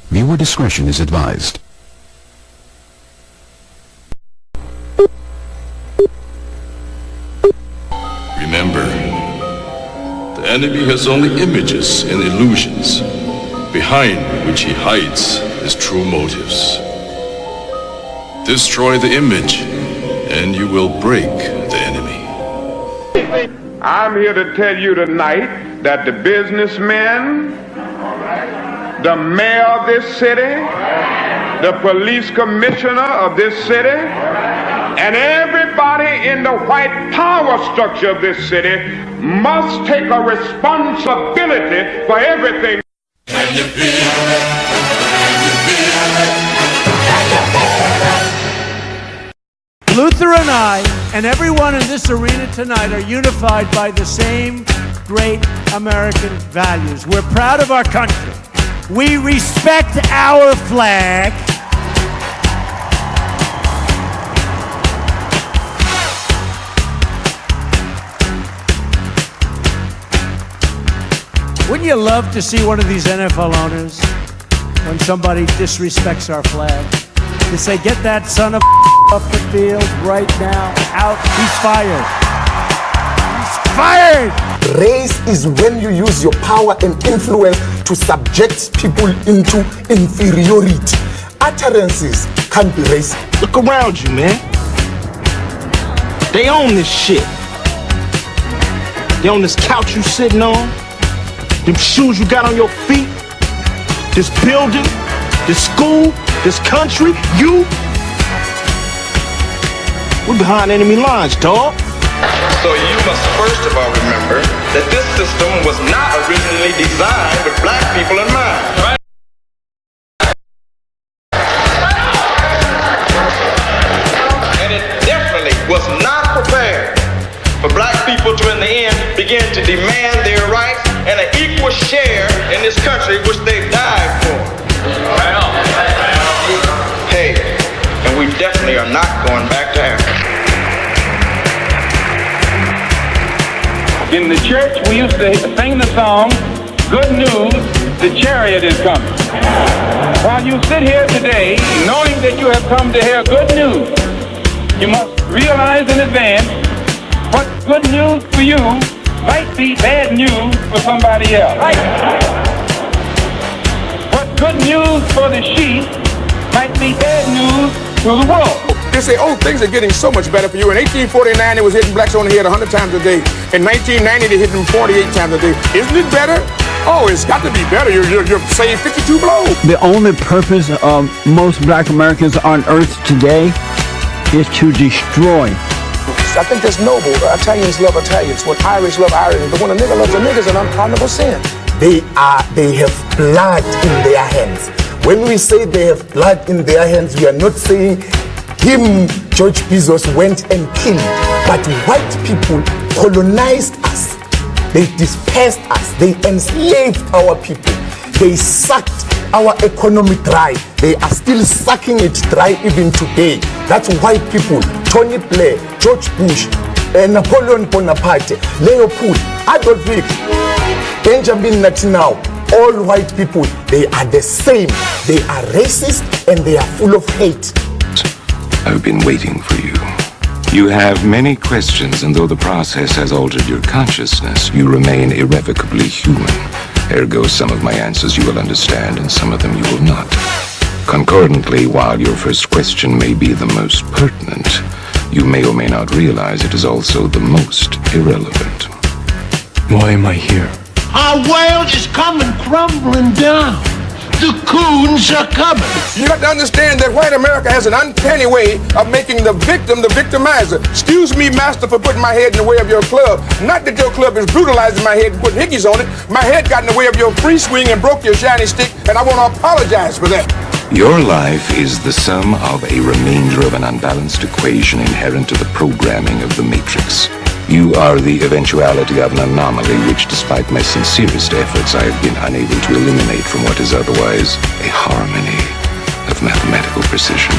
[SPEAKER 1] Viewer discretion is advised.
[SPEAKER 16] Remember, the enemy has only images and illusions, behind which he hides his true motives. Destroy the image, and you will break the enemy.
[SPEAKER 2] I'm here to tell you tonight that the businessmen, the mayor of this city, the police commissioner of this city, and everybody in the white power structure of this city must take a responsibility for everything. Can you feel it?
[SPEAKER 22] Luther and I, and everyone in this arena tonight, are unified by the same great American values. We're proud of our country. We respect our flag. Wouldn't you love to see one of these NFL owners, when somebody disrespects our flag, to say, get that son of off the field right now, out, he's fired. He's fired!
[SPEAKER 24] Race is when you use your power and influence to subject people into inferiority. Utterances can't be racist.
[SPEAKER 25] Look around you, man. They own this shit. They own this couch you sitting on, them shoes you got on your feet, this building, this school, this country, you. We're behind enemy lines, dog.
[SPEAKER 26] So you must first of all remember that this system was not originally designed with black people in mind. Right? certainly are not going back to Africa.
[SPEAKER 2] In the church, we used to sing the song, "Good news, the chariot is coming." While you sit here today, knowing that you have come to hear good news, you must realize in advance what good news for you might be bad news for somebody else. What good news for the sheep might be bad news to the wolf.
[SPEAKER 24] They say, oh, things are getting so much better for you. In 1849, it was hitting blacks on the head 100 times a day. In 1990, they hit them 48 times a day. Isn't it better? Oh, it's got to be better. You're saved 52 blows.
[SPEAKER 3] The only purpose of most black Americans on earth today is to destroy.
[SPEAKER 24] I think that's noble. Italians love Italians. When Irish love Irish. But when a nigga loves a nigga, it's an unpardonable sin. They have blood in their hands. When we say they have blood in their hands, we are not saying him, George Bezos, went and killed. But white people colonized us. They dispersed us. They enslaved our people. They sucked our economy dry. They are still sucking it dry even today. That's white people. Tony Blair, George Bush, Napoleon Bonaparte, Leopold, Adolf Hitler, Benjamin Netanyahu. All white people, they are the same. They are racist and they are full of hate.
[SPEAKER 9] I've been waiting for you. You have many questions, and though the process has altered your consciousness, you remain irrevocably human. Ergo, some of my answers you will understand, and some of them you will not. Concordantly, while your first question may be the most pertinent, you may or may not realize it is also the most irrelevant.
[SPEAKER 10] Why am I here?
[SPEAKER 11] Our world is coming crumbling down. The coons are coming.
[SPEAKER 24] You have to understand that white America has an uncanny way of making the victim the victimizer. Excuse me, master, for putting my head in the way of your club. Not that your club is brutalizing my head and putting hickeys on it. My head got in the way of your free swing and broke your shiny stick, and I want to apologize for that.
[SPEAKER 9] Your life is the sum of a remainder of an unbalanced equation inherent to the programming of the Matrix. You are the eventuality of an anomaly which, despite my sincerest efforts, I have been unable to eliminate from what is otherwise a harmony of mathematical precision.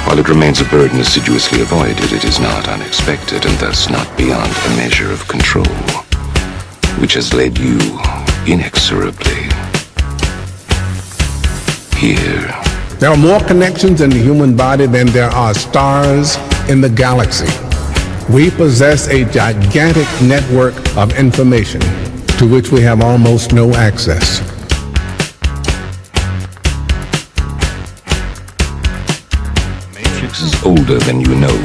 [SPEAKER 9] While it remains a burden assiduously avoided, it is not unexpected and thus not beyond a measure of control, which has led you inexorably here.
[SPEAKER 12] There are more connections in the human body than there are stars in the galaxy. We possess a gigantic network of information to which we have almost no access.
[SPEAKER 9] Matrix is older than you know.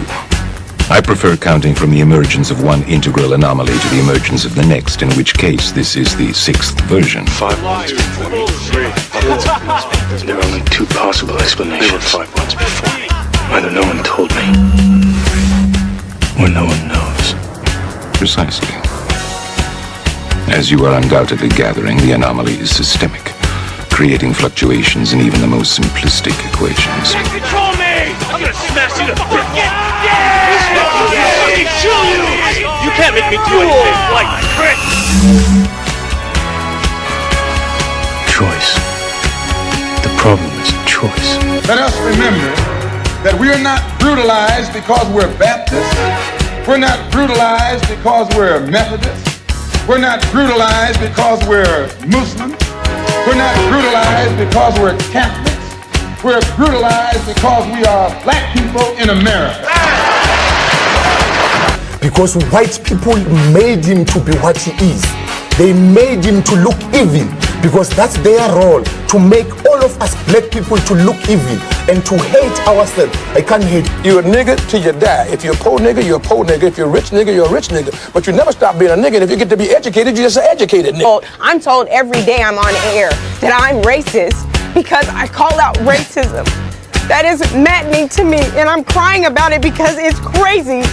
[SPEAKER 9] I prefer counting from the emergence of one integral anomaly to the emergence of the next, in which case this is the sixth version.
[SPEAKER 10] 5 months before me. There are only two possible explanations. They were 5 months before me. Either no one told me, or no one knows.
[SPEAKER 9] Precisely. As you are undoubtedly gathering, the anomaly is systemic, creating fluctuations in even the most simplistic equations.
[SPEAKER 11] Control me! I'm gonna smash you to frickin' Let me show you! You can't make me do anything like prick!
[SPEAKER 10] Choice. The problem is choice.
[SPEAKER 2] Let us remember that we are not brutalized because we're Baptists. We're not brutalized because we're Methodists. We're not brutalized because we're Muslims. We're not brutalized because we're Catholics. We're brutalized because we are black people in America.
[SPEAKER 24] Because white people made him to be what he is. They made him to look evil, because that's their role, to make all of us black people to look evil and to hate ourselves. I can't hate. You're a nigga till you die. If you're a poor nigga, you're a poor nigga. If you're a rich nigga, you're a rich nigga. But you never stop being a nigga. And if you get to be educated, you're just an educated nigga.
[SPEAKER 18] I'm told every day I'm on air that I'm racist because I call out racism. That is maddening to me, and I'm crying about it because it's crazy.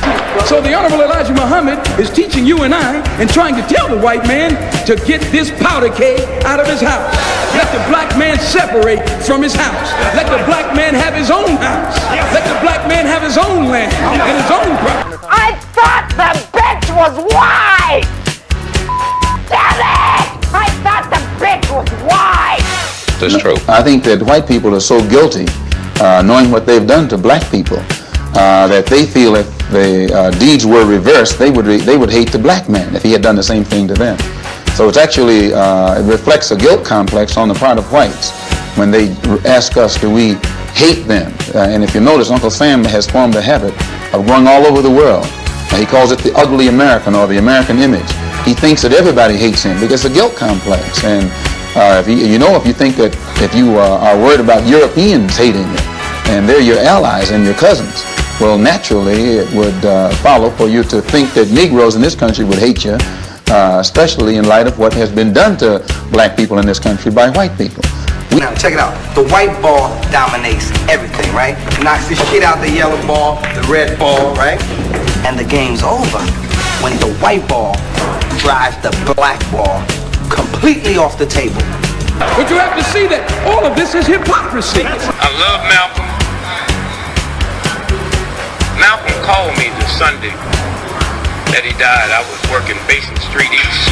[SPEAKER 2] So the Honorable Elijah Muhammad is teaching you and I and trying to tell the white man to get this powder keg out of his house. Let the black man separate from his house. Let the black man have his own house. Let the black man have his own land and his own property.
[SPEAKER 11] I thought the bitch was white! Damn it! I thought the bitch was white!
[SPEAKER 9] That's true.
[SPEAKER 27] I think that white people are so guilty
[SPEAKER 2] knowing what they've done to black people, that they feel if the deeds were reversed, they would hate the black man if he had done the same thing to them. So it's actually, it reflects a guilt complex on the part of whites when they ask us, do we hate them? And if you notice, Uncle Sam has formed a habit of going all over the world. He calls it the ugly American or the American image. He thinks that everybody hates him because it's a guilt complex. And if you think that if you are worried about Europeans hating you and they're your allies and your cousins, well, naturally it would follow for you to think that Negroes in this country would hate you, especially in light of what has been done to black people in this country by white people.
[SPEAKER 7] Now, check it out. The white ball dominates everything, right? Knocks the shit out the yellow ball, the red ball, right? And the game's over when the white ball drives the black ball completely off the table.
[SPEAKER 5] But you have to see that all of this is hypocrisy.
[SPEAKER 4] I love Malcolm. Malcolm called me the Sunday that he died. I was working Basin Street East.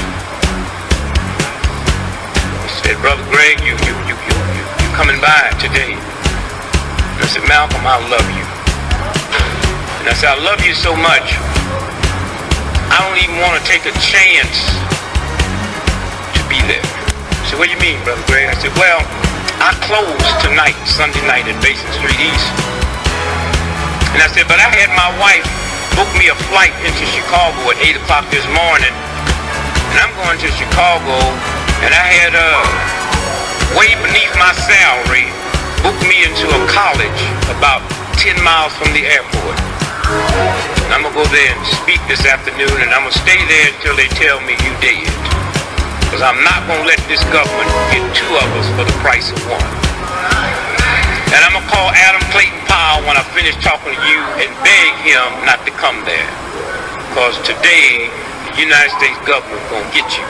[SPEAKER 4] He said, Brother Greg, you coming by today? And I said, Malcolm, I love you. And I said, I love you so much, I don't even want to take a chance to be there. He said, what do you mean, Brother Greg? I said, well, I close tonight, Sunday night at Basin Street East. And I said, but I had my wife book me a flight into Chicago at 8 o'clock this morning. And I'm going to Chicago, and I had way beneath my salary booked me into a college about 10 miles from the airport. And I'm going to go there and speak this afternoon, and I'm going to stay there until they tell me you dead. Because I'm not going to let this government get two of us for the price of one. And I'm going to call Adam Clayton Powell when I finish talking to you and beg him not to come there. Because today, the United States government is going to get you.